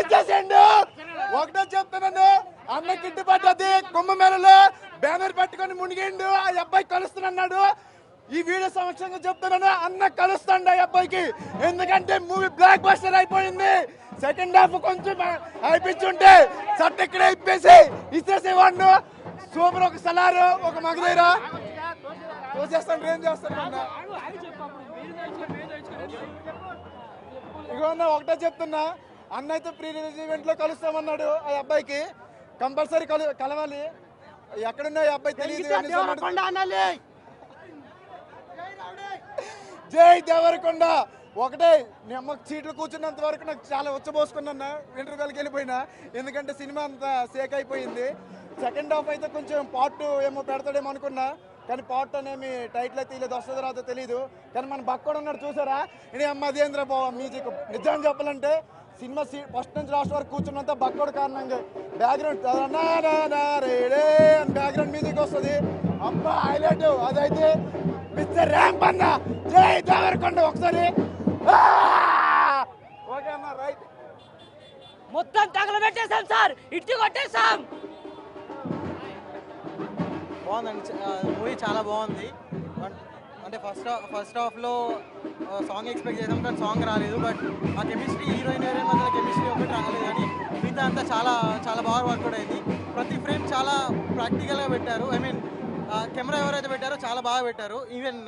ఇచ్చేసేయండు. ఒకటే చెప్తున్నాను, అన్నకి ఇంటి పడ్డది కుంభమేళలో బ్యానర్ పట్టుకొని మునిగిండు. ఆ అబ్బాయి కలుస్తున్నాడు. ఈ వీడియో సమక్షంగా చెప్తున్నాను, అన్న కలుస్తాడు ఆ అబ్బాయికి. ఎందుకంటే మూవీ బ్లాక్ బస్టర్ అయిపోయింది. సెకండ్ హాఫ్ కొంచెం అయిపించుంటే సట్ ఇక్కడ ఇప్పేసి ఇచ్చేసేవాడు. సూపర్. ఒక సలారు, ఒక మగధీరా తోసేస్తాను. ఏం చేస్తాను అన్న? ఇగో అన్న ఒకటే చెప్తున్నా, అన్న అయితే ప్రీ రిలీజ్ ఈవెంట్ లో కలుస్తామన్నాడు. ఆ అబ్బాయికి కంపల్సరీ కలవాలి. ఎక్కడున్నా ఈ అబ్బాయి తెలియదు. జై దేవరకొండ. ఒకటే అమ్మ సీట్లు కూర్చున్నంత వరకు నాకు చాలా ఉచ్చబోసుకున్నా. ఇంటర్వ్యూకి వెళ్ళిపోయినా, ఎందుకంటే సినిమా అంతా సేక్ అయిపోయింది. సెకండ్ హాఫ్ అయితే కొంచెం పార్ట్ 2 ఏమో పెడతాడేమో అనుకున్నా, కానీ పార్ట్ అనేమి టైటిల్ అయితే తీయలేదు. వస్తుందో రాదో తెలీదు. కానీ మన బక్కడు ఉన్నాడు చూసారా, ఇది అమ్మ అదేంద్ర మ్యూజిక్. నిజం చెప్పాలంటే సినిమా ఫస్ట్ నుంచి లాస్ట్ వరకు కూర్చున్నంత బక్కడు కారణంగా బ్యాక్గ్రౌండ్ బ్యాక్గ్రౌండ్ మ్యూజిక్ వస్తుంది. అమ్మ హైలైట్ అదైతే మిస్టర్ ర్యాంప్ అన్న. జై దేవరకొండ. ఒకసారి ఓకే అన్న, రైట్. మొత్తం తగలబెట్టేసాం సార్, ఇటు కొట్టేసాం. బాగుందండి మూవీ, చాలా బాగుంది. అంటే ఫస్ట్ హాఫ్లో సాంగ్ ఎక్స్పెక్ట్ చేసాం, కానీ సాంగ్ రాలేదు. బట్ ఆ కెమిస్ట్రీ హీరోయిన్ మధ్య కెమిస్ట్రీ ఒకటి రాలేదు, కానీ మిగతా అంతా చాలా చాలా బాగా వర్కౌట్ అయింది. ప్రతి ఫ్రేమ్ చాలా ప్రాక్టికల్గా పెట్టారు. ఐ మీన్ కెమెరా ఎవరైతే పెట్టారో చాలా బాగా పెట్టారు. ఈవెన్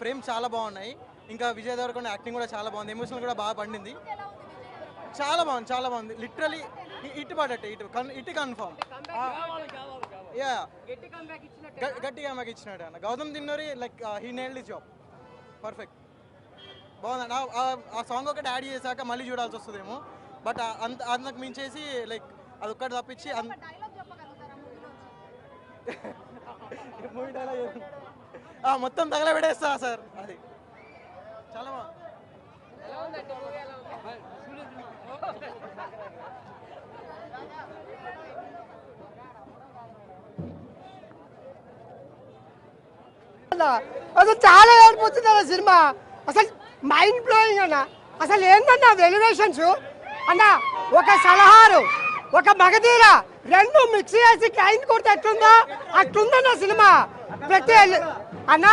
ఫ్రేమ్ చాలా బాగున్నాయి. ఇంకా విజయ్ దేవరకొండ యాక్టింగ్ కూడా చాలా బాగుంది. ఎమోషనల్ కూడా బాగా పండింది. చాలా బాగుంది, చాలా బాగుంది. లిటరలీ ఇటు పడట్టే, ఇటు కన్ఫర్మ్. యా, గట్టిగా మాకు ఇచ్చినాడు అన్న. Gautham Tinnanuri like he nailed his job. Perfect, బాగుంది. ఆ సాంగ్ ఒకటి యాడ్ చేశాక మళ్ళీ చూడాల్సి వస్తుందేమో, బట్ అంతకు మించేసి లైక్ అది ఒక్కటి తప్పించి మూవీ డైలాగ్ మొత్తం తగలబెడేస్తా సార్. అది చాలా బాగుంది. అసలు చాలా ఏర్పడుతుంది అన్న సినిమా. అసలు మైండ్ బ్లోయింగ్ అన్న. అసలు ఏంటన్నా ఎలివేషన్స్ అన్న, ఒక సలహారు, ఒక మగధీర రెండు మిక్స్ చేసి క్లైంట్ కొడితే ఎట్లుందో అట్లుందన్న సినిమా. ప్రతి అన్న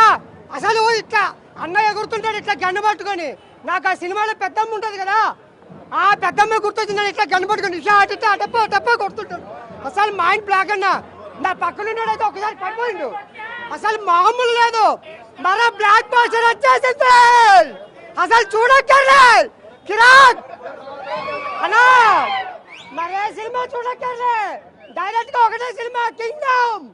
అసలు ఇట్లా అన్న ఎగురుతుంటాడు ఇట్లా గన్ను పట్టుకొని. నాకు ఆ సినిమాలో పెద్దమ్మ ఉంటుంది కదా, ఆ పెద్దమ్మ గుర్తొచ్చిందని ఇట్లా గన్ను పట్టుకొని ఇట్లా అట్లా అటప్ప కొడుతుంటాడు. అసలు మైండ్ బ్లాక్ అన్న. నా పక్కన అయితే ఒకసారి పడిపోయిండు. అసలు మామూలు లేదు. మరో బ్లాక్ బాస్టర్ వచ్చేసింది. అసలు చూడక్కర్లే, కిరాక్ అన్నా. మరే సినిమా చూడక్కర్లే, డైరెక్ట్ గా ఒకటే సినిమా కింగ్డమ్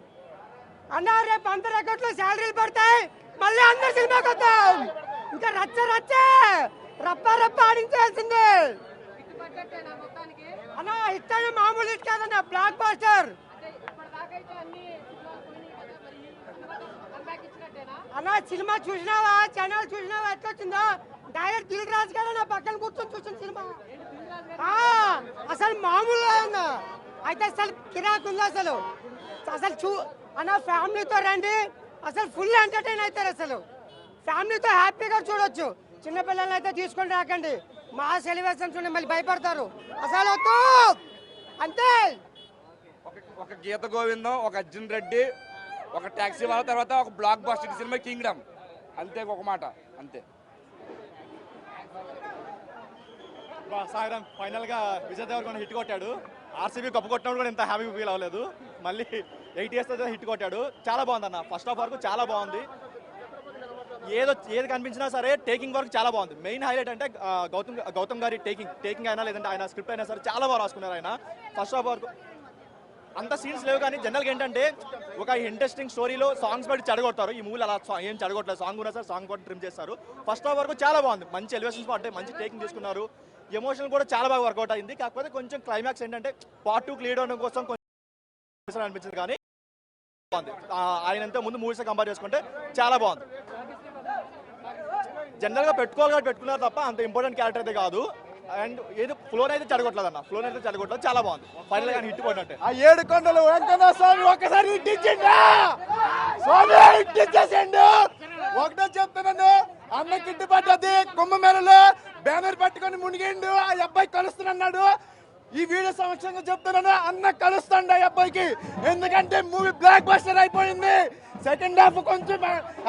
అన్నా. రేపు అంత రికార్డులో శాలరీలు పడతాయి, మళ్ళీ అందరు సినిమాకి వద్దాం. ఇంకా రచ్చ రప్ప ఆడించేసింది అన్నా. ఇట్లా మామూలు హిట్ కాదన్నా, బ్లాక్ బాస్టర్ అన్నా. సినిమా చూసినావా, ఛానల్ చూసినావా, ఎట్లా వచ్చిందో. డైరెక్ట్ దిల్ రాజు గారు నా పక్కన కూర్చొని చూసిన సినిమా అసలు మామూలు అన్నా. అయితే అసలు కిరాక్ ఉంది అసలు. అన్న ఫ్యామిలీతో రండి, అసలు ఫుల్ ఎంటర్టైన్ అవుతారు. అసలు ఫ్యామిలీతో హ్యాపీగా చూడొచ్చు. చిన్నపిల్లలు అయితే తీసుకొని రాకండి, మా సెలిబ్రేషన్స్ ఉండే మళ్ళీ భయపడతారు. అసలు వద్దు అంతే. ఒక గీత గోవిందం, ఒక అర్జున్ రెడ్డి, ఒక టాక్సీ వాళ్ళ తర్వాత ఒక బ్లాక్ బస్టర్ సినిమా కింగ్డమ్. అంతే, ఒక మాట అంతే. సాయిరామ్ ఫైనల్ గా విజయ్ దేవరకొండ హిట్ కొట్టాడు. ఆర్సీబీ కప్పు కొట్టినప్పుడు కూడా ఇంత హ్యాపీ ఫీల్ అవ్వలేదు. మళ్ళీ 8 years తర్వాత హిట్ కొట్టాడు. చాలా బాగుంది అన్న. ఫస్ట్ హాఫ్ వరకు చాలా బాగుంది. ఏది కనిపించినా సరే టేకింగ్ వర్క్ చాలా బాగుంది. మెయిన్ హైలైట్ అంటే గౌతమ్ గారి టేకింగ్ అయినా లేదంటే ఆయన స్క్రిప్ట్ అయినా సరే చాలా బాగా రాసుకున్నారు ఆయన. ఫస్ట్ హాఫ్ వరకు అంత సీన్స్ లేవు, కానీ జనరల్గా ఏంటంటే ఒక ఇంట్రెస్టింగ్ స్టోరీలో సాంగ్స్ బట్టి చెడగొడతారు. ఈ మూవీలో అలా ఏం చెడగొట్టలేదు. సాంగ్ ఉన్నా సార్ సాంగ్ కూడా ట్రిమ్ చేస్తారు. ఫస్ట్ హాఫ్ వరకు చాలా బాగుంది. మంచి ఎలివేషన్స్ పడ్డాయి, మంచి టేకింగ్ తీసుకున్నారు. ఎమోషన్ కూడా చాలా బాగా వర్కౌట్ అయింది. కాకపోతే కొంచెం క్లైమాక్స్ ఏంటంటే పార్ట్ 2 లీడ్ అవడం కోసం కొంచెం అనిపించింది, కానీ బాగుంది. ఆయనంతా ముందు మూవీస్ కంపేర్ చేసుకుంటే చాలా బాగుంది. జనరల్గా పెట్టుకున్నారు తప్ప అంత ఇంపార్టెంట్ క్యారెక్టర్ అయితే కాదు. అండ్ ఏదో ఫ్లోర్ అయితే చెడగొట్టలేదు అన్న. ఫ్లోర్ అయితే చెడగొట్టలేదు, చాలా బాగుంది. ఫైనల్ గా హిట్ కొట్టినట్టే. ఆ 7 కొండలు వెంకన్న స్వామి ఒక్కసారి ఇట్టించండి. స్వామి ఇట్టించేసిండు. ఒకటే చెప్తున్నాను, అన్న కిట్టి పడ్డది కుంభమేళలో బ్యానర్ పట్టుకొని మునిగిండు ఆ అబ్బాయి కలుస్తున్నాడు. ఈ వీడియో సమక్షంగా చెప్తున్నాను, అన్న కలుస్తాండి ఆ అబ్బాయికి. ఎందుకంటే మూవీ బ్లాక్ బస్టర్ అయిపోయింది. సెకండ్ హాఫ్ కొంచెం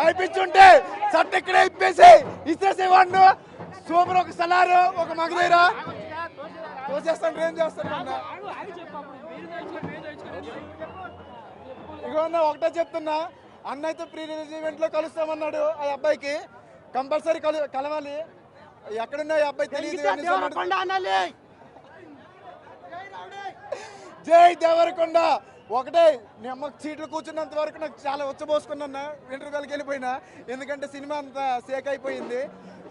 అయిపించుంటే సట్ ఇక్కడ ఇప్పేసి ఇచ్చేసేవాడు. సూపర్, ఒక సలారు, ఒక మగధీర తోసేస్తాను. ఏం చేస్తాను ఇగోన్నా, ఒకటే చెప్తున్నా, అన్న అయితే ప్రీ రిలీజ్ ఈవెంట్ లో కలుస్తామన్నాడు. ఆ అబ్బాయికి కంపల్సరీ కలవాలి. ఎక్కడున్నా ఈ అబ్బాయి తెలియదు. జై దేవరకొండ. ఒకటే, నీ అమ్మ సీట్లు కూర్చున్నంత వరకు నాకు చాలా ఉచ్చబోసుకున్నా, ఇంటర్వ్యూకి వెళ్ళిపోయినా. ఎందుకంటే సినిమా అంత సేక్ అయిపోయింది.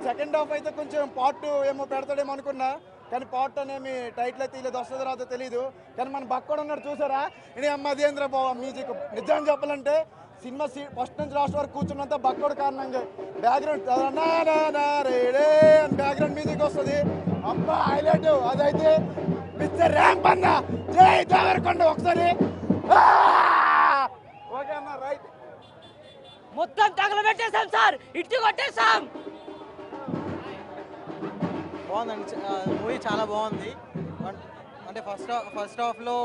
సెకండ్ హాఫ్ అయితే కొంచెం పార్ట్ ఏమో పెడతాడేమో అనుకున్నా, కానీ పార్ట్ అనేమి టైటిల్ అయితే లేదు, వస్తుందో రాదో తెలీదు. కానీ మన బక్కడ ఉన్నాడు చూసారా, ఇది అమ్మ అదేంద్ర బాబు మ్యూజిక్. నిజం చెప్పాలంటే సినిమా ఫస్ట్ నుంచి లాస్ట్ వరకు కూర్చున్నంత బక్కడు కారణంగా బ్యాక్గ్రౌండ్ బ్యాక్గ్రౌండ్ మ్యూజిక్ వస్తుంది. అబ్బా హైలైట్ అదైతే మిస్టర్ ర్యాంప్ అన్న. జై దేవరకొండ. ఒకసారి ఓకే అన్న, రైట్. మొత్తం తగలబెట్టేసాం సార్, ఇటు కొట్టేసాం. బాగుందండి, మూవీ చాలా బాగుంది. అంటే ఫస్ట్ హాఫ్లో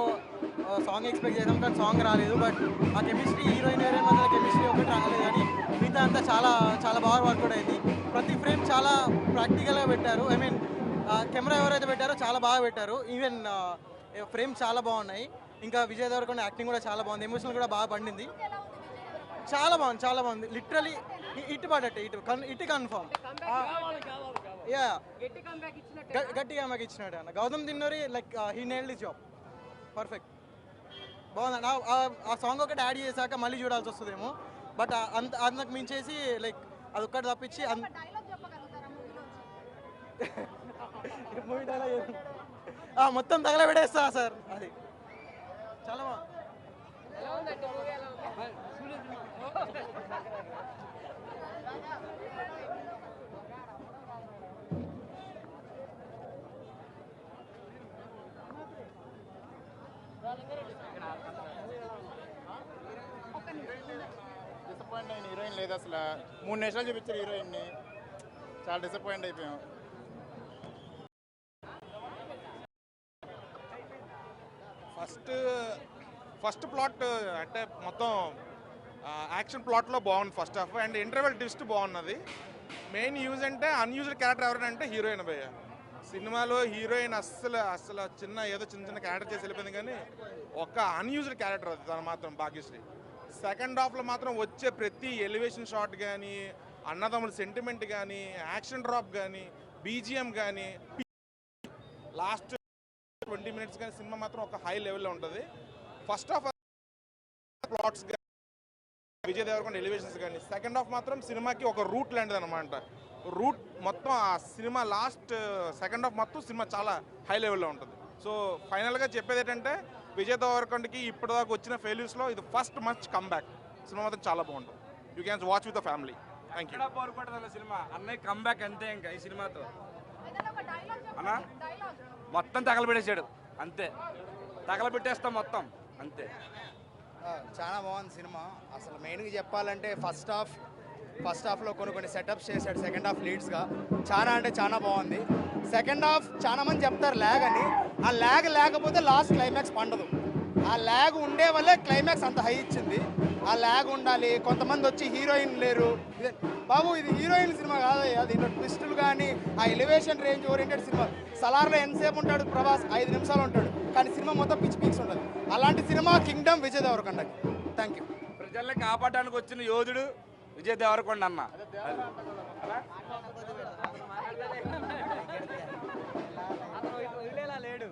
సాంగ్ ఎక్స్పెక్ట్ చేసాం కానీ సాంగ్ రాలేదు. బట్ ఆ కెమిస్ట్రీ హీరోయిన్ మధ్య కెమిస్ట్రీ ఒకటి రాలేదు, కానీ మిగతా అంతా చాలా చాలా బాగా వర్కౌట్ అయింది. ప్రతి ఫ్రేమ్ చాలా ప్రాక్టికల్గా పెట్టారు. ఐ మీన్ కెమెరా ఎవరైతే పెట్టారో చాలా బాగా పెట్టారు. ఈవెన్ ఫ్రేమ్స్ చాలా బాగున్నాయి. ఇంకా విజయ్ దేవరకొండ యాక్టింగ్ కూడా చాలా బాగుంది. ఎమోషనల్ కూడా బాగా పండింది. చాలా బాగుంది, చాలా బాగుంది. లిటరలీ ఇటు పడట్టే, ఇటు కన్ఫర్మ్. యా, గట్టిగా మాకు ఇచ్చినాడు అన్న. Gautham Tinnanuri like he nailed the job, perfect. బాగుంది. ఆ సాంగ్ ఒకటి యాడ్ చేశాక మళ్ళీ చూడాల్సి వస్తుందేమో, బట్ అంతకు మించేసి లైక్ అదొక్కటి తప్పించి మూవీ డైలాగ్ మొత్తం తగలబెట్టేస్తా సార్. అది చాలా బాగుంది. డిసప్పాయింట్ అయిన హీరోయిన్ లేదు అసలు. 3 నిమిషాలు చూపించారు హీరోయిన్ని, చాలా డిసప్పాయింట్ అయిపోయాం. ఫస్ట్ ప్లాట్ అంటే మొత్తం యాక్షన్ ప్లాట్లో బాగుంది first half. And interval twist బాగున్నది. మెయిన్ యూజ్ అంటే అన్యూజ్డ్ క్యారెక్టర్ ఎవరంటే హీరోయిన్ భయ్య. సినిమాలో హీరోయిన్ అస్సలు చిన్న క్యారెక్టర్ చేసి వెళ్ళిపోయింది, కానీ ఒక అన్యూజ్డ్ క్యారెక్టర్ అది తను మాత్రం భాగ్యశ్రీ. సెకండ్ హాఫ్లో మాత్రం వచ్చే ప్రతి ఎలివేషన్ షాట్ కానీ, అన్నదమ్ముల సెంటిమెంట్ కానీ, యాక్షన్ డ్రాప్ కానీ, బీజిఎం కానీ, లాస్ట్ 20 మినిట్స్ కానీ సినిమా మాత్రం ఒక హై లెవెల్లో ఉంటుంది. ఫస్ట్ హాఫ్ ప్లాట్స్ కానీ, విజయ్ దేవరకొండ ఎలివేషన్స్ కానీ, సెకండ్ హాఫ్ మాత్రం సినిమాకి ఒక రూట్ లాంటిది అనమాట. రూట్ మొత్తం ఆ సినిమా లాస్ట్ సెకండ్ హాఫ్ మొత్తం సినిమా చాలా హై లెవెల్లో ఉంటుంది. సో ఫైనల్గా చెప్పేది ఏంటంటే విజయ్ దేవరకొండకి ఇప్పటిదాకా వచ్చిన ఫెయిల్యూర్స్లో ఇది ఫస్ట్ మచ్ కమ్బ్యాక్. సినిమా మాత్రం చాలా బాగుంటుంది. You can watch with the family. Thank you. Cinema అన్నయ్య కంబ్యాక్ అంతే. ఇంకా ఈ సినిమాతో అన్నా మొత్తం తగలబెట్టేసాడు అంతే, తగలబెట్టేస్తాం మొత్తం అంతే. చాలా బాగుంది సినిమా. అసలు మెయిన్గా చెప్పాలంటే ఫస్ట్ హాఫ్లో కొన్ని సెటప్స్ చేశాడు, సెకండ్ హాఫ్ లీడ్స్గా చాలా అంటే చాలా బాగుంది. సెకండ్ హాఫ్ చాలా మంది చెప్తారు ల్యాగ్ అని, ఆ ల్యాగ్ లేకపోతే లాస్ట్ క్లైమాక్స్ పండదు. ఆ ల్యాగ్ ఉండే వల్లే క్లైమాక్స్ అంత హై ఇచ్చింది. ఆ ల్యాగ్ ఉండాలి. కొంతమంది వచ్చి హీరోయిన్ లేరు, బాబు ఇది హీరోయిన్ సినిమా కాదయ్యా, దీంట్లో ట్విస్టులు కానీ ఆ ఎలివేషన్ రేంజ్ ఓరియంటెడ్ సినిమా. సలార్లో ఎంతసేపు ఉంటాడు ప్రభాస్? 5 నిమిషాలు ఉంటాడు, కానీ సినిమా మొత్తం పిక్స్ ఉంటుంది. అలాంటి సినిమా కింగ్డమ్ విజయ్ దేవరకొండకి. Thank you. ప్రజల్ని కాపాడడానికి వచ్చిన యోధుడు విజయ్ దేవరకొండ అన్న. లేడు.